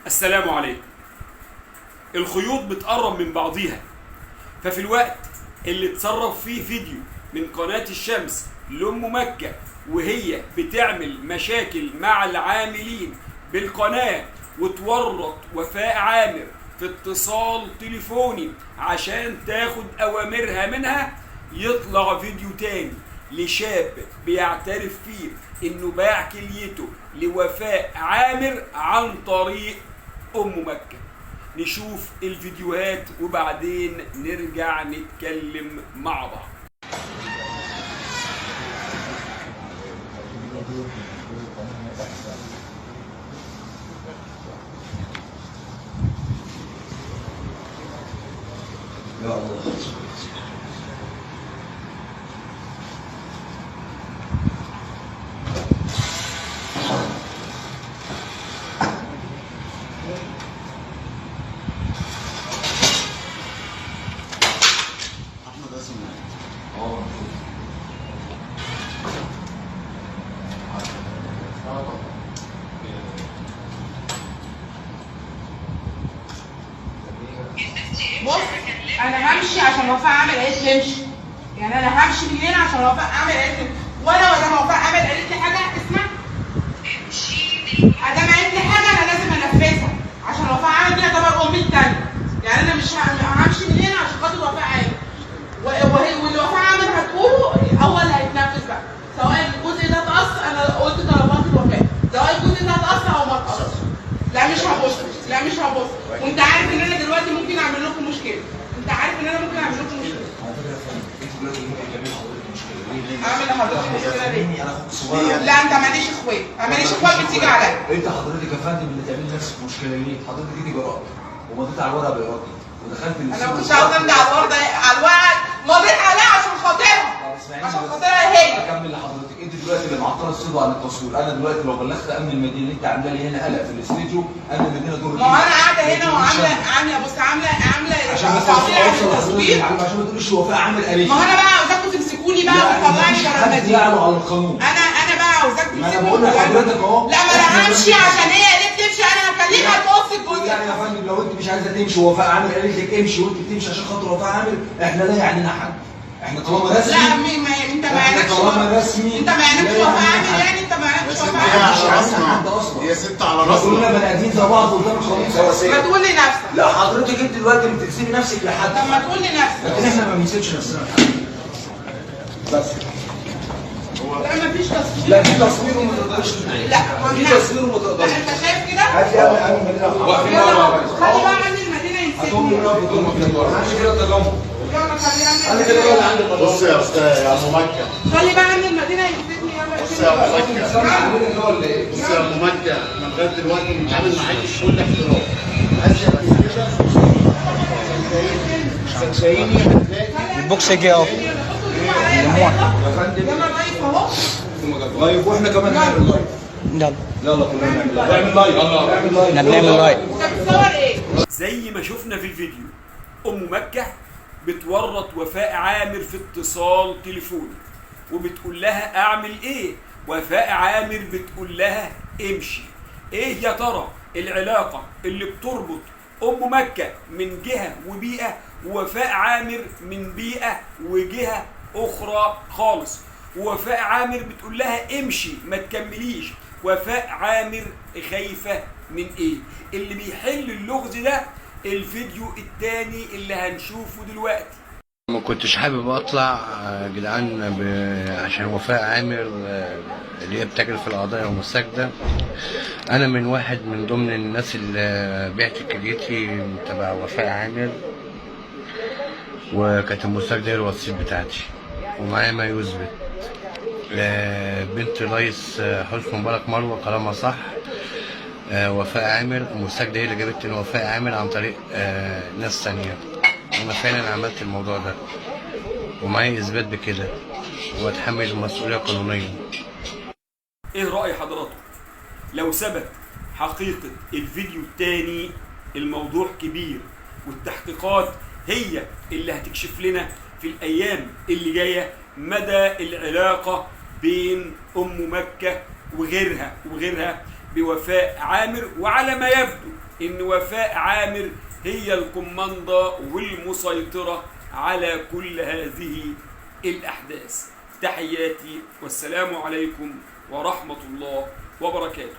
السلام عليكم. الخيوط بتقرب من بعضيها، ففي الوقت اللي اتسرب فيه فيديو من قناة الشمس لأم مكة وهي بتعمل مشاكل مع العاملين بالقناة وتورط وفاء عامر في اتصال تليفوني عشان تاخد أوامرها منها، يطلع فيديو تاني لشاب بيعترف فيه انه باع كليته لوفاء عامر عن طريق ام مكة. نشوف الفيديوهات وبعدين نرجع نتكلم مع بعض. يا الله. احمد اسمه بص، انا همشي عشان وفاء عامل قالت لي امشي. يعني انا همشي من هنا عشان وفاء عامل قالت لي، وانا لما وفاء عامل قالت لي حاجه اسمع ادام قالت لي حاجه انا لازم انفذها، عشان وفاء عامل دي تعتبر امي الثانيه. يعني انا مش همشي من هنا عشان خاطر وفاء عامل، واللي وفاء عامل هتقوله هو اللي هيتنفذ بقى، سواء الجزء ده اتقص. انا قلت طلبات الوفاء، سواء الجزء ده اتقص او ما اتقصش. لا مش هبص، لا مش هبص. وانت عارف ان انا دلوقتي ممكن اعمل لكم مشكله، انت عارف ان انا ممكن اعمل لكم مشكله. اعمل لحضرتك مشكله ليه؟ انا اخوك صغير. لا انت ماليش اخوات، ماليش اخوات بتيجي عليا. انت حضرتك يا فندم اللي تعمل نفسك مشكله ليه؟ حضرتك ايدي جرأت ومضيت على الورقه بارادتي ودخلت انا ما كنتش عاوز امضي على الورقه، على الورقه مضيت عليها عشان خاطرها، عشان خاطرها هي. اكمل لحضرتك. انت دلوقتي اللي معطله الصدى عن التصوير. انا دلوقتي لو بلغت امن المدينه اللي انت عامله لي هنا قلق في الاستديو، امن المدينه دور. ما هو انا قاعده هنا وعامله بص عامله عشان بس تعطيل عن التصوير، عشان ما تقوليش وفاء عامل قليل. ما هو انا بقى عاوزاكم تمسكوني بقى وتطلعني بره المدينه. يعلو على القانون. انا بقى عاوزاك ما انا تمسكوني. بقول لحضرتك اهو. لا ما انا همشي عشان هي قالت لي امشي، انا هكلمها تقص الجزء. يعني يا فندم لو انت مش عايزه تمشي ووفاء عامل قالت لك امشي وانت بتمشي عشان خاطر وفاء عامل، احنا لا يعنينا حاجه. احنا طالما رسمي. لا انت ما يعنيكش طالما رسمي. انت ما يعنيكش وفاء عامل، يعني انت ما يعنيكش وفاء عامل. يا ست على راسنا. كلنا بني ادمين زي بعض قدام القانون سواسيه. ما تقول لنفسك. لا حضرتك انت دلوقتي بتسيبي نفسك لحد. طب ما تقول لنفسك. لكن احنا ما بنسيبش نفسنا لحد. بس. لا ما فيش تصوير. لا في تصوير وما تقدرش تنعي. لا في تصوير وما تقدرش. انت شايف كده؟ هات لي انا مدينه. خلي بقى عندي المدينه هاتهم لي يمسكني. بقى بدون ما عندي كده تجمع. يلا خلي انا كده عندي عندي بص يا استاذ يا ام مكه، خلي بقى عندي المدينه يمسكني. يلا بص يا ام مكه، ولا ايه؟ بص يا ام مكه، انا لغايه دلوقتي بنتعامل معاك بكل احترام. عايز كده شايفيني هتلاقي البوكس يجي اهو. يا فندم يلا لايف اهو. لايف واحنا كمان نعمل لايف. يلا يلا كلنا نعمل لايف. نعمل لايف. احنا بنعمل لايف. انت بتصور ايه؟ زي ما شفنا في الفيديو، ام مكة بتورط وفاء عامر في اتصال تليفوني وبتقول لها اعمل ايه؟ وفاء عامر بتقول لها امشي. ايه يا ترى العلاقة اللي بتربط ام مكة من جهة وبيئة ووفاء عامر من بيئة وجهة اخرى خالص؟ ووفاء عامر بتقول لها امشي ما تكمليش. وفاء عامر خايفة من ايه؟ اللي بيحل اللغز ده الفيديو التاني اللي هنشوفه دلوقتي. ما كنتش حابب اطلع جدعان عشان وفاء عامر اللي هي بتجري في القضايا ومساجدة. انا من واحد من ضمن الناس اللي بعت كليتي تبع وفاء عامر، وكانت المساجدة هي الوسيط بتاعتي ومعايا ما يثبت. بنت رئيس حسني مبارك مروه كلامها صح. وفاء عامر المساجدة هي اللي جابتني لوفاء عامر عن طريق ناس تانية. انا فعلا عملت الموضوع ده ومعايا اثبات بكده واتحمل المسؤوليه قانونيا. ايه رأي حضراتكم لو ثبت حقيقة الفيديو التاني؟ الموضوع كبير والتحقيقات هي اللي هتكشف لنا في الايام اللي جاية مدى العلاقة بين ام مكة وغيرها بوفاء عامر. وعلى ما يبدو إن وفاء عامر هي الكمانضة والمسيطرة على كل هذه الأحداث. تحياتي والسلام عليكم ورحمة الله وبركاته.